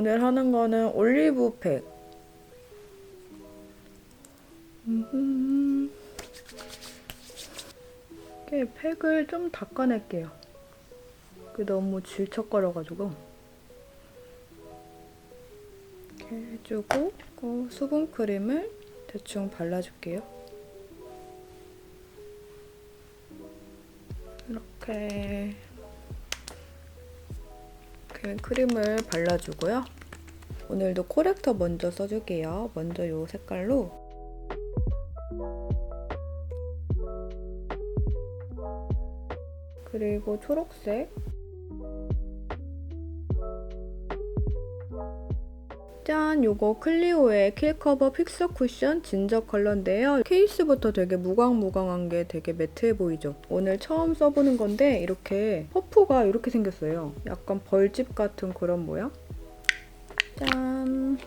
오늘 하는 거는 올리브팩. 이렇게 팩을 좀 닦아낼게요. 너무 질척거려가지고. 이렇게 해주고 수분크림을 대충 발라줄게요. 이렇게 크림을 발라주고요. 오늘도 코렉터 먼저 써줄게요. 먼저 이 색깔로 그리고 초록색, 짠! 요거 클리오의 킬커버 픽서 쿠션 진저 컬러인데요. 케이스부터 되게 무광무광한 게 되게 매트해 보이죠? 오늘 처음 써보는 건데 이렇게 퍼프가 이렇게 생겼어요. 약간 벌집 같은 그런 모양? 짠!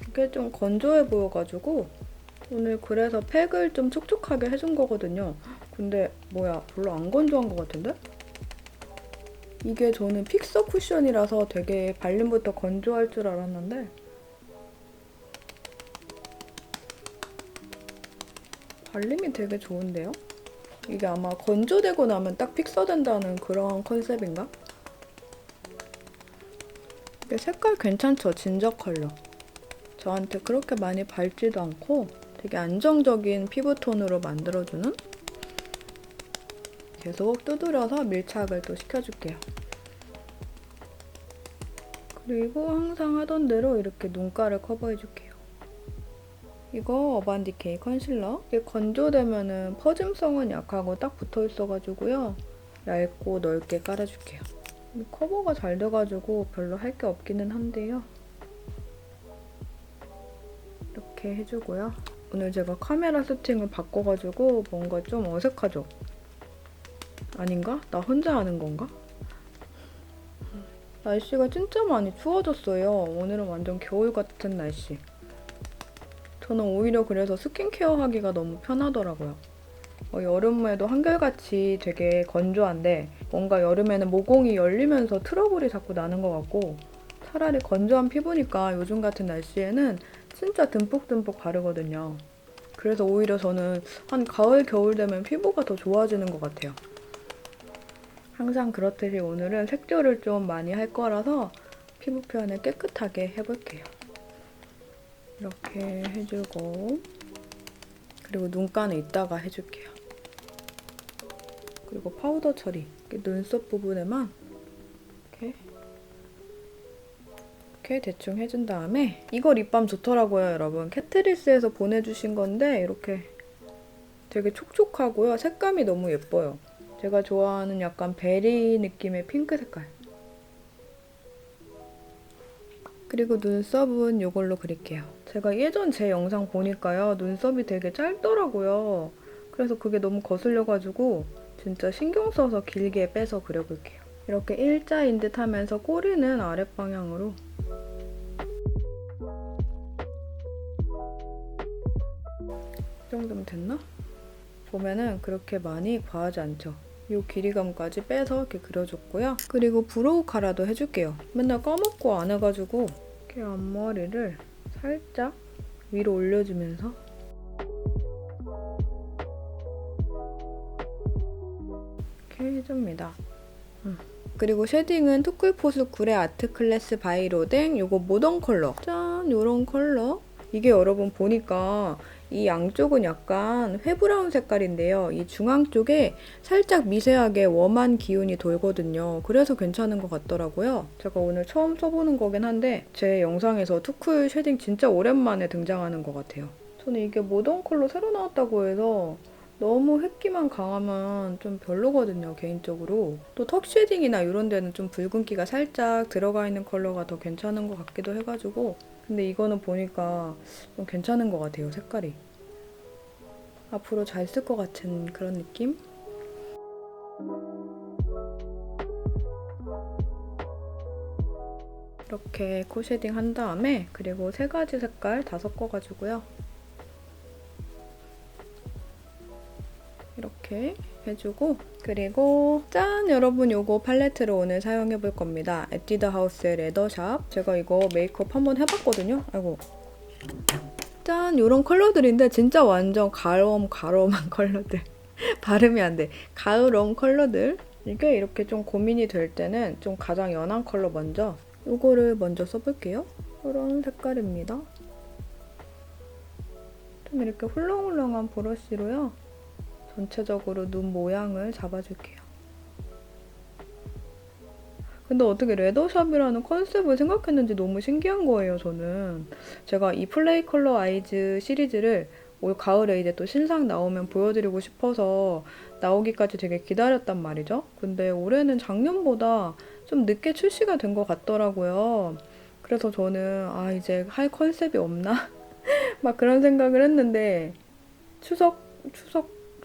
이게 좀 건조해 보여가지고 오늘 그래서 팩을 좀 촉촉하게 해준 거거든요. 근데 뭐야, 별로 안 건조한 것 같은데? 이게 저는 픽서 쿠션이라서 되게 발림부터 건조할 줄 알았는데 발림이 되게 좋은데요? 이게 아마 건조되고 나면 딱 픽서 된다는 그런 컨셉인가? 이게 색깔 괜찮죠? 진저 컬러. 저한테 그렇게 많이 밝지도 않고 되게 안정적인 피부톤으로 만들어주는? 계속 두드려서 밀착을 또 시켜줄게요. 그리고 항상 하던 대로 이렇게 눈가를 커버해줄게요. 이거 어반디케이 컨실러. 이게 건조되면은 퍼짐성은 약하고 딱 붙어있어가지고요. 얇고 넓게 깔아줄게요. 커버가 잘 돼가지고 별로 할 게 없기는 한데요. 이렇게 해주고요. 오늘 제가 카메라 세팅을 바꿔가지고 뭔가 좀 어색하죠? 아닌가? 나 혼자 하는 건가? 날씨가 진짜 많이 추워졌어요. 오늘은 완전 겨울 같은 날씨. 저는 오히려 그래서 스킨케어 하기가 너무 편하더라고요. 여름에도 한결같이 되게 건조한데 뭔가 여름에는 모공이 열리면서 트러블이 자꾸 나는 것 같고 차라리 건조한 피부니까 요즘 같은 날씨에는 진짜 듬뿍듬뿍 바르거든요. 그래서 오히려 저는 한 가을, 겨울 되면 피부가 더 좋아지는 것 같아요. 항상 그렇듯이 오늘은 색조를 좀 많이 할 거라서 피부 표현을 깨끗하게 해볼게요. 이렇게 해주고 그리고 눈가는 이따가 해줄게요. 그리고 파우더 처리, 눈썹 부분에만 이렇게 대충 해준 다음에 이거 립밤 좋더라고요, 여러분. 캐트리스에서 보내주신 건데 이렇게 되게 촉촉하고요. 색감이 너무 예뻐요. 제가 좋아하는 약간 베리 느낌의 핑크 색깔. 그리고 눈썹은 이걸로 그릴게요. 제가 예전 제 영상 보니까요. 눈썹이 되게 짧더라고요. 그래서 그게 너무 거슬려가지고 진짜 신경 써서 길게 빼서 그려볼게요. 이렇게 일자인 듯 하면서 꼬리는 아랫방향으로. 이 정도면 됐나? 보면은 그렇게 많이 과하지 않죠? 이 길이감까지 빼서 이렇게 그려줬고요. 그리고 브로우 카라도 해줄게요. 맨날 까먹고 안 해가지고 이렇게 앞머리를 살짝 위로 올려주면서 이렇게 해줍니다. 그리고 쉐딩은 투쿨포스쿨의 아트클래스 바이로댕 요거 모던 컬러. 짠! 요런 컬러. 이게 여러분 보니까 이 양쪽은 약간 회브라운 색깔인데요. 이 중앙 쪽에 살짝 미세하게 웜한 기운이 돌거든요. 그래서 괜찮은 것 같더라고요. 제가 오늘 처음 써보는 거긴 한데 제 영상에서 투쿨 쉐딩 진짜 오랜만에 등장하는 것 같아요. 저는 이게 모던 컬러 새로 나왔다고 해서 너무 획기만 강하면 좀 별로거든요, 개인적으로. 또 턱 쉐딩이나 이런 데는 좀 붉은기가 살짝 들어가 있는 컬러가 더 괜찮은 것 같기도 해가지고 근데 이거는 보니까 좀 괜찮은 것 같아요, 색깔이. 앞으로 잘 쓸 것 같은 그런 느낌? 이렇게 코 쉐딩 한 다음에 그리고 세 가지 색깔 다 섞어가지고요. 이렇게 해주고, 그리고 짠! 여러분 요거 팔레트로 오늘 사용해볼 겁니다. 에뛰드 하우스의 레더샵. 제가 이거 메이크업 한번 해봤거든요. 아이고. 짠! 요런 컬러들인데 진짜 완전 가을한 컬러들. 발음이 안 돼. 가을웜 컬러들. 이게 이렇게 좀 고민이 될 때는 좀 가장 연한 컬러 먼저 요거를 먼저 써볼게요. 이런 색깔입니다. 좀 이렇게 훌렁훌렁한 브러쉬로요. 전체적으로 눈 모양을 잡아줄게요. 근데 어떻게 레더샵이라는 컨셉을 생각했는지 너무 신기한 거예요, 저는. 제가 이 플레이 컬러 아이즈 시리즈를 올 가을에 이제 또 신상 나오면 보여드리고 싶어서 나오기까지 되게 기다렸단 말이죠. 근데 올해는 작년보다 좀 늦게 출시가 된 것 같더라고요. 그래서 저는 아 이제 할 컨셉이 없나? 막 그런 생각을 했는데 추석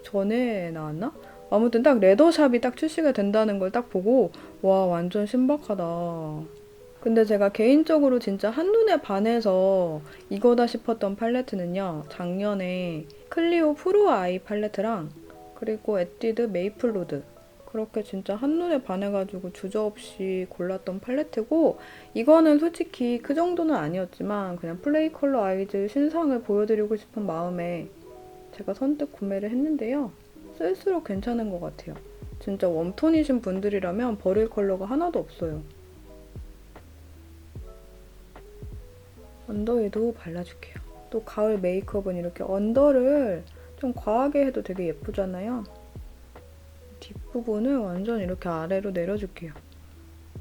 전에 나왔나? 아무튼 딱 레더샵이 딱 출시가 된다는 걸 딱 보고 와 완전 신박하다. 근데 제가 개인적으로 진짜 한눈에 반해서 이거다 싶었던 팔레트는요. 작년에 클리오 프로 아이 팔레트랑 그리고 에뛰드 메이플 로드 그렇게 진짜 한눈에 반해가지고 주저없이 골랐던 팔레트고 이거는 솔직히 그 정도는 아니었지만 그냥 플레이 컬러 아이즈 신상을 보여드리고 싶은 마음에 제가 선뜻 구매를 했는데요. 쓸수록 괜찮은 것 같아요. 진짜 웜톤이신 분들이라면 버릴 컬러가 하나도 없어요. 언더에도 발라줄게요. 또 가을 메이크업은 이렇게 언더를 좀 과하게 해도 되게 예쁘잖아요. 뒷부분을 완전 이렇게 아래로 내려줄게요.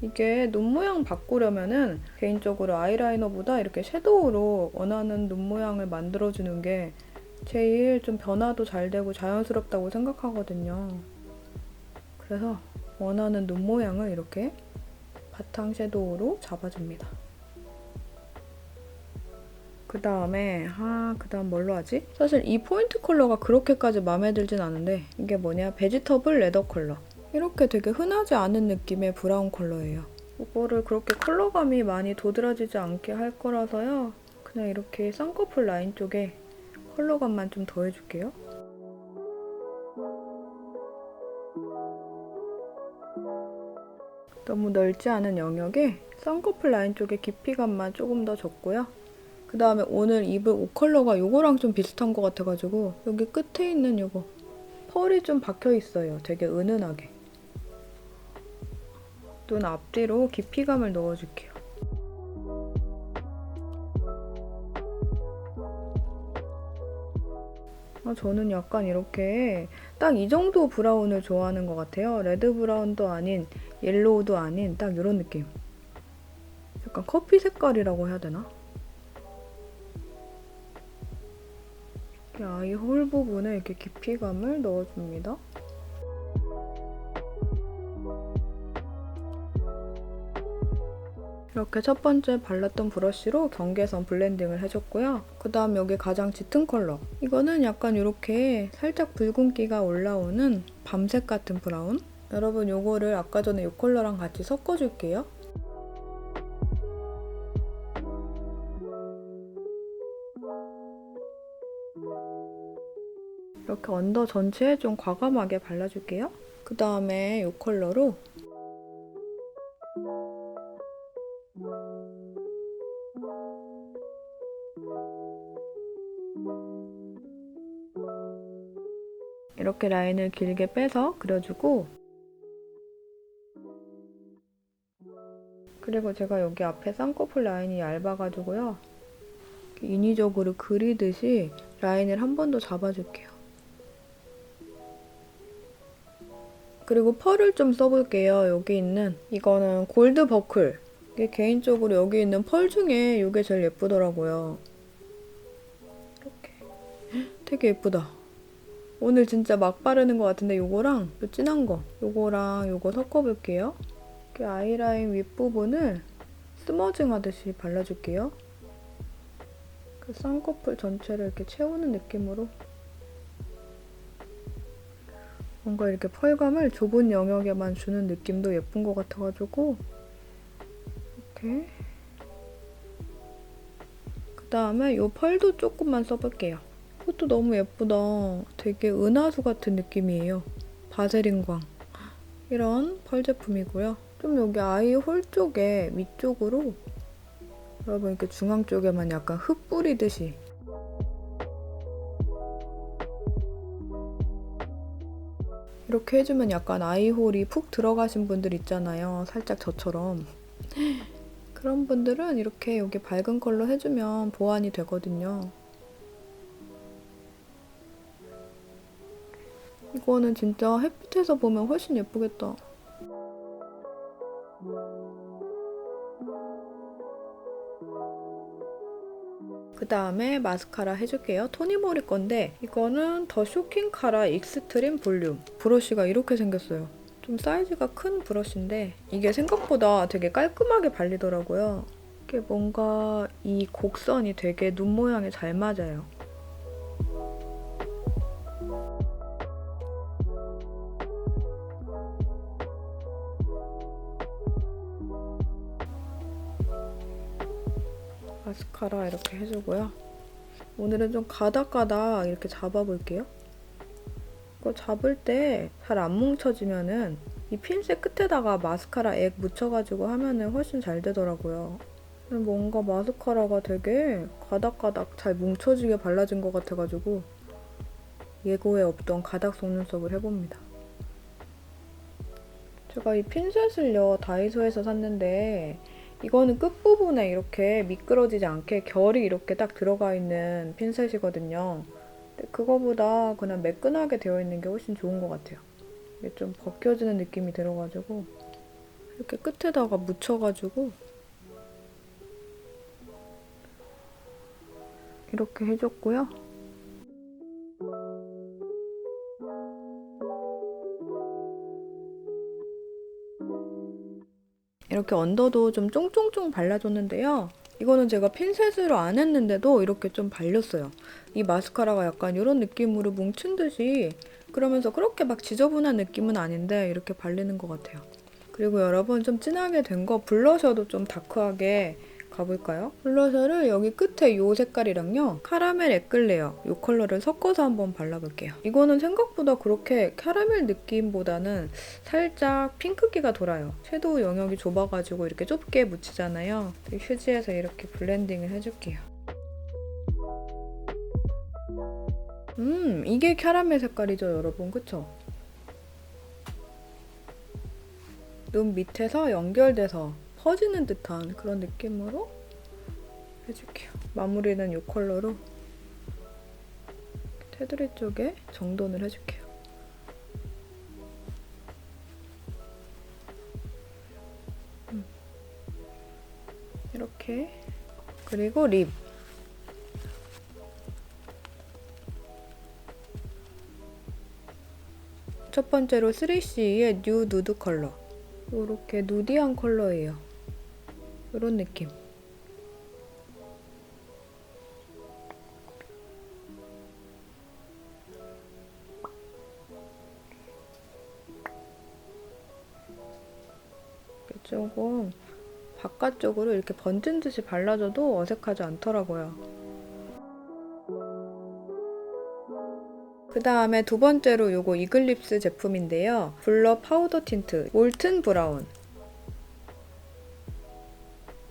이게 눈 모양 바꾸려면은 개인적으로 아이라이너보다 이렇게 섀도우로 원하는 눈 모양을 만들어주는 게 제일 좀 변화도 잘 되고 자연스럽다고 생각하거든요. 그래서 원하는 눈 모양을 이렇게 바탕 섀도우로 잡아줍니다. 그 다음에 그다음 뭘로 하지? 사실 이 포인트 컬러가 그렇게까지 마음에 들진 않은데 이게 뭐냐? 베지터블 레더 컬러. 이렇게 되게 흔하지 않은 느낌의 브라운 컬러예요. 이거를 그렇게 컬러감이 많이 도드라지지 않게 할 거라서요. 그냥 이렇게 쌍꺼풀 라인 쪽에 컬러감만 좀 더해줄게요. 너무 넓지 않은 영역에 쌍꺼풀 라인 쪽에 깊이감만 조금 더 줬고요. 그 다음에 오늘 입을 옷 컬러가 요거랑 좀 비슷한 것 같아가지고 여기 끝에 있는 요거 펄이 좀 박혀있어요. 되게 은은하게. 눈 앞뒤로 깊이감을 넣어줄게요. 저는 약간 이렇게 딱 이 정도 브라운을 좋아하는 것 같아요. 레드 브라운도 아닌 옐로우도 아닌 딱 이런 느낌. 약간 커피 색깔이라고 해야 되나? 아이 홀 부분에 이렇게 깊이감을 넣어줍니다. 이렇게 첫 번째 발랐던 브러쉬로 경계선 블렌딩을 해줬고요. 그 다음 여기 가장 짙은 컬러. 이거는 약간 이렇게 살짝 붉은기가 올라오는 밤색 같은 브라운. 여러분 요거를 아까 전에 이 컬러랑 같이 섞어줄게요. 이렇게 언더 전체에 좀 과감하게 발라줄게요. 그 다음에 이 컬러로 이렇게 라인을 길게 빼서 그려주고 그리고 제가 여기 앞에 쌍꺼풀 라인이 얇아가지고요. 인위적으로 그리듯이 라인을 한 번 더 잡아줄게요. 그리고 펄을 좀 써볼게요. 여기 있는 이거는 골드 버클. 이게 개인적으로 여기 있는 펄 중에 이게 제일 예쁘더라고요. 이렇게 되게 예쁘다. 오늘 진짜 막 바르는 것 같은데 요거랑 요 진한 거 요거랑 요거 섞어볼게요. 이렇게 아이라인 윗부분을 스머징 하듯이 발라줄게요. 그 쌍꺼풀 전체를 이렇게 채우는 느낌으로 뭔가 이렇게 펄감을 좁은 영역에만 주는 느낌도 예쁜 것 같아가지고 이렇게 그 다음에 이 펄도 조금만 써볼게요. 이것도 너무 예쁘다. 되게 은하수 같은 느낌이에요. 바세린광 이런 펄 제품이고요. 좀 여기 아이홀 쪽에 위쪽으로 여러분 이렇게 중앙 쪽에만 약간 흙 뿌리듯이 이렇게 해주면 약간 아이홀이 푹 들어가신 분들 있잖아요. 살짝 저처럼. 그런 분들은 이렇게 여기 밝은 컬러 해주면 보완이 되거든요. 이거는 진짜 햇빛에서 보면 훨씬 예쁘겠다. 그 다음에 마스카라 해줄게요. 토니모리 건데 이거는 더 쇼킹 카라 익스트림 볼륨. 브러쉬가 이렇게 생겼어요. 좀 사이즈가 큰 브러쉬인데 이게 생각보다 되게 깔끔하게 발리더라고요. 이게 뭔가 이 곡선이 되게 눈 모양에 잘 맞아요. 마스카라 이렇게 해주고요. 오늘은 좀 가닥가닥 이렇게 잡아볼게요. 이거 잡을 때 잘 안 뭉쳐지면은 이 핀셋 끝에다가 마스카라 액 묻혀가지고 하면은 훨씬 잘 되더라고요. 뭔가 마스카라가 되게 가닥가닥 잘 뭉쳐지게 발라진 것 같아가지고 예고에 없던 가닥 속눈썹을 해봅니다. 제가 이 핀셋을요 다이소에서 샀는데 이거는 끝부분에 이렇게 미끄러지지 않게 결이 이렇게 딱 들어가 있는 핀셋이거든요. 근데 그거보다 그냥 매끈하게 되어 있는 게 훨씬 좋은 것 같아요. 이게 좀 벗겨지는 느낌이 들어가지고 이렇게 끝에다가 묻혀가지고 이렇게 해줬고요. 이렇게 언더도 좀 쫑쫑쫑 발라줬는데요. 이거는 제가 핀셋으로 안 했는데도 이렇게 좀 발렸어요. 이 마스카라가 약간 이런 느낌으로 뭉친 듯이 그러면서 그렇게 막 지저분한 느낌은 아닌데 이렇게 발리는 것 같아요. 그리고 여러분 좀 진하게 된 거 블러셔도 좀 다크하게 가볼까요? 블러셔를 여기 끝에 이 색깔이랑요. 카라멜 에클레어 이 컬러를 섞어서 한번 발라볼게요. 이거는 생각보다 그렇게 카라멜 느낌보다는 살짝 핑크기가 돌아요. 섀도우 영역이 좁아가지고 이렇게 좁게 묻히잖아요. 휴지에서 이렇게 블렌딩을 해줄게요. 이게 캐러멜 색깔이죠, 여러분. 그쵸? 눈 밑에서 연결돼서 퍼지는 듯한 그런 느낌으로 해줄게요. 마무리는 이 컬러로 테두리 쪽에 정돈을 해줄게요. 이렇게. 그리고 립. 첫 번째로 3CE의 뉴 누드 컬러. 이렇게 누디한 컬러예요. 이런 느낌. 조금 바깥쪽으로 이렇게 번진 듯이 발라줘도 어색하지 않더라고요. 그 다음에 두 번째로 요거 이글립스 제품인데요. 블러 파우더 틴트 몰튼 브라운.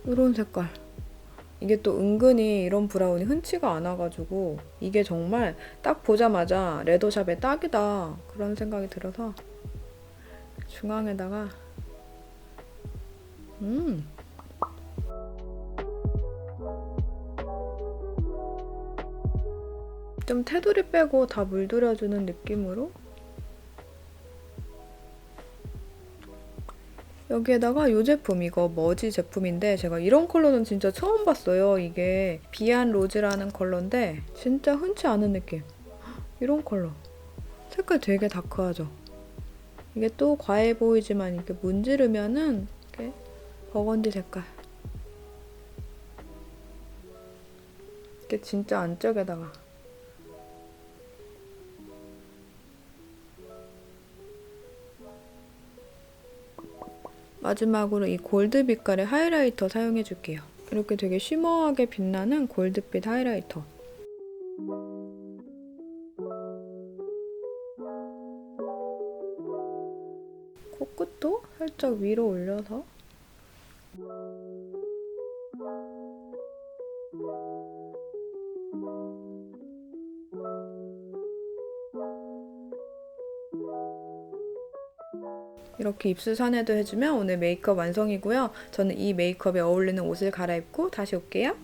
이런 색깔. 이게 또 은근히 이런 브라운이 흔치가 않아가지고 이게 정말 딱 보자마자 레더샵의 딱이다 그런 생각이 들어서 중앙에다가 좀 테두리 빼고 다 물들여주는 느낌으로 여기에다가 이 제품 이거 머지 제품인데 제가 이런 컬러는 진짜 처음 봤어요. 이게 비안 로즈라는 컬러인데 진짜 흔치 않은 느낌. 이런 컬러. 색깔 되게 다크하죠. 이게 또 과해 보이지만 이렇게 문지르면은 이렇게 버건디 색깔. 이게 진짜 안쪽에다가 마지막으로 이 골드 빛깔의 하이라이터 사용해줄게요. 이렇게 되게 쉬머하게 빛나는 골드빛 하이라이터. 코끝도 살짝 위로 올려서 이렇게 입술 선회도 해주면 오늘 메이크업 완성이고요. 저는 이 메이크업에 어울리는 옷을 갈아입고 다시 올게요.